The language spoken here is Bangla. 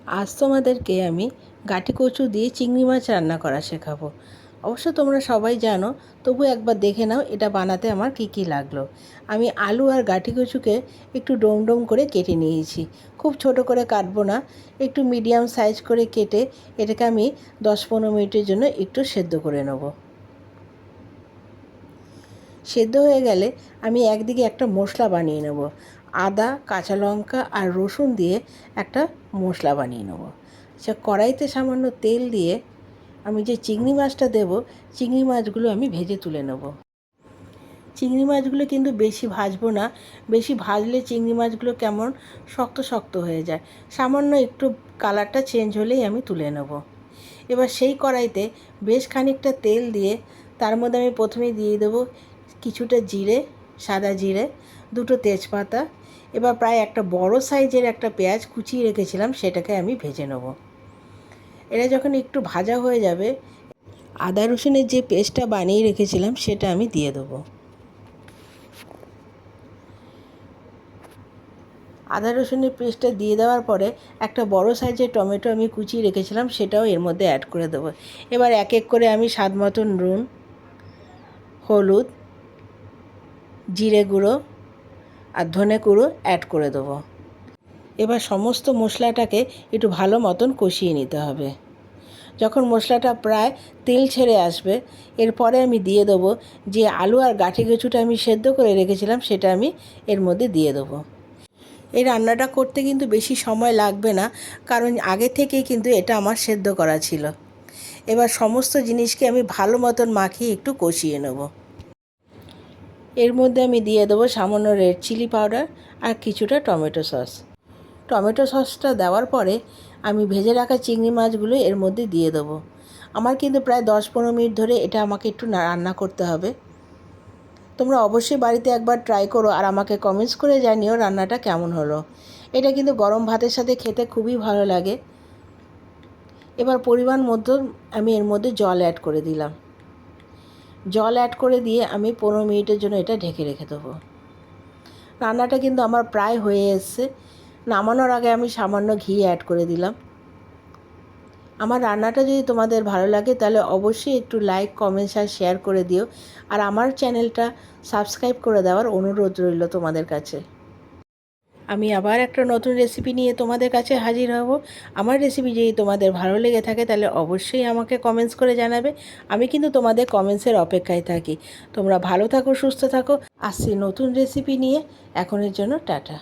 আজ তোমাদেরকে আমি গাঁটি কচু দিয়ে চিংড়ি মাছ রান্না করা শেখাবো। অবশ্য তোমরা সবাই জানো, তবু একবার দেখে নাও এটা বানাতে আমার কি কি লাগলো। আমি আলু আর গাঁটি কচুকে একটু ডোম ডোম করে কেটে নিয়েছি। খুব ছোট করে কাটবো না, একটু মিডিয়াম সাইজ করে কেটে এটাকে আমি 10-15 মিনিটের জন্য একটু সেদ্ধ করে নেব। সেদ্ধ হয়ে গেলে আমি একদিকে একটা মশলা বানিয়ে নেব। আদা, কাঁচা লঙ্কা আর রসুন দিয়ে একটা মশলা বানিয়ে নেব। আচ্ছা, কড়াইতে সামান্য তেল দিয়ে আমি যে চিংড়ি মাছটা দেব, চিংড়ি মাছগুলো আমি ভেজে তুলে নেব। চিংড়ি মাছগুলো কিন্তু বেশি ভাজবো না, বেশি ভাজলে চিংড়ি মাছগুলো কেমন শক্ত শক্ত হয়ে যায়। সামান্য একটু কালারটা চেঞ্জ হলেই আমি তুলে নেব। এবার সেই কড়াইতে বেশ খানিকটা তেল দিয়ে তার মধ্যে আমি প্রথমেই দিয়ে দেবো কিছুটা জিরে, সাদা জিরে, দুটো তেজপাতা। এবার প্রায় একটা বড় সাইজের একটা পেঁয়াজ কুচিয়ে রেখেছিলাম, সেটাকে আমি ভেজে নেব। এটা যখন একটু ভাজা হয়ে যাবে, আদা রসুনের যে পেস্টটা বানিয়ে রেখেছিলাম সেটা আমি দিয়ে দেবো। আদা রসুনের পেস্টটা দিয়ে দেওয়ার পরে একটা বড় সাইজের টমেটো আমি কুচিয়ে রেখেছিলাম, সেটাও এর মধ্যে অ্যাড করে দেবো। এবার এক এক করে আমি স্বাদ মতন নুন, হলুদ, জিরে গুঁড়ো আর ধনে গুঁড়ো অ্যাড করে দেবো। এবার সমস্ত মশলাটাকে একটু ভালো মতন কষিয়ে নিতে হবে। যখন মশলাটা প্রায় তেল ছেড়ে আসবে, এরপরে আমি দিয়ে দেবো যে আলু আর গাঁটি কচুটা আমি সেদ্ধ করে রেখেছিলাম, সেটা আমি এর মধ্যে দিয়ে দেবো। এই রান্নাটা করতে কিন্তু বেশি সময় লাগবে না, কারণ আগে থেকেই কিন্তু এটা আমার সেদ্ধ করা ছিল। এবার সমস্ত জিনিসকে আমি ভালো মতন মাখিয়ে একটু কষিয়ে নেব। এর মধ্যে আমি দিয়ে দেবো সামান্য রেড চিলি পাউডার আর কিছুটা টমেটো সস। টমেটো সসটা দেওয়ার পরে আমি ভেজে রাখা চিংড়ি মাছগুলো এর মধ্যে দিয়ে দেবো। আমার কিন্তু প্রায় 10-15 মিনিট ধরে এটা আমাকে একটু রান্না করতে হবে। তোমরা অবশ্যই বাড়িতে একবার ট্রাই করো আর আমাকে কমেন্টস করে জানিও রান্নাটা কেমন হলো। এটা কিন্তু গরম ভাতের সাথে খেতে খুবই ভালো লাগে। এবার পরিমাণ মতো আমি এর মধ্যে জল অ্যাড করে দিলাম। জল অ্যাড করে দিয়ে আমি 15 মিনিটের জন্য এটা ঢেকে রেখে দেবো। রান্নাটা কিন্তু আমার প্রায় হয়ে এসছে। নামানোর আগে আমি সামান্য ঘি অ্যাড করে দিলাম। আমার রান্নাটা যদি তোমাদের ভালো লাগে তাহলে অবশ্যই একটু লাইক, কমেন্টস আর শেয়ার করে দিও। আর আমার চ্যানেলটা সাবস্ক্রাইব করে দেওয়ার অনুরোধ রইল তোমাদের কাছে। আমি আবার একটা নতুন রেসিপি নিয়ে তোমাদের কাছে হাজির হব। আমার রেসিপি যদি তোমাদের ভালো লেগে থাকে তাহলে অবশ্যই আমাকে কমেন্টস করে জানাবে। আমি কিন্তু তোমাদের কমেন্টসের অপেক্ষায় থাকি। তোমরা ভালো থাকো, সুস্থ থাকো। আসছি নতুন রেসিপি নিয়ে। এখনের জন্য টাটা।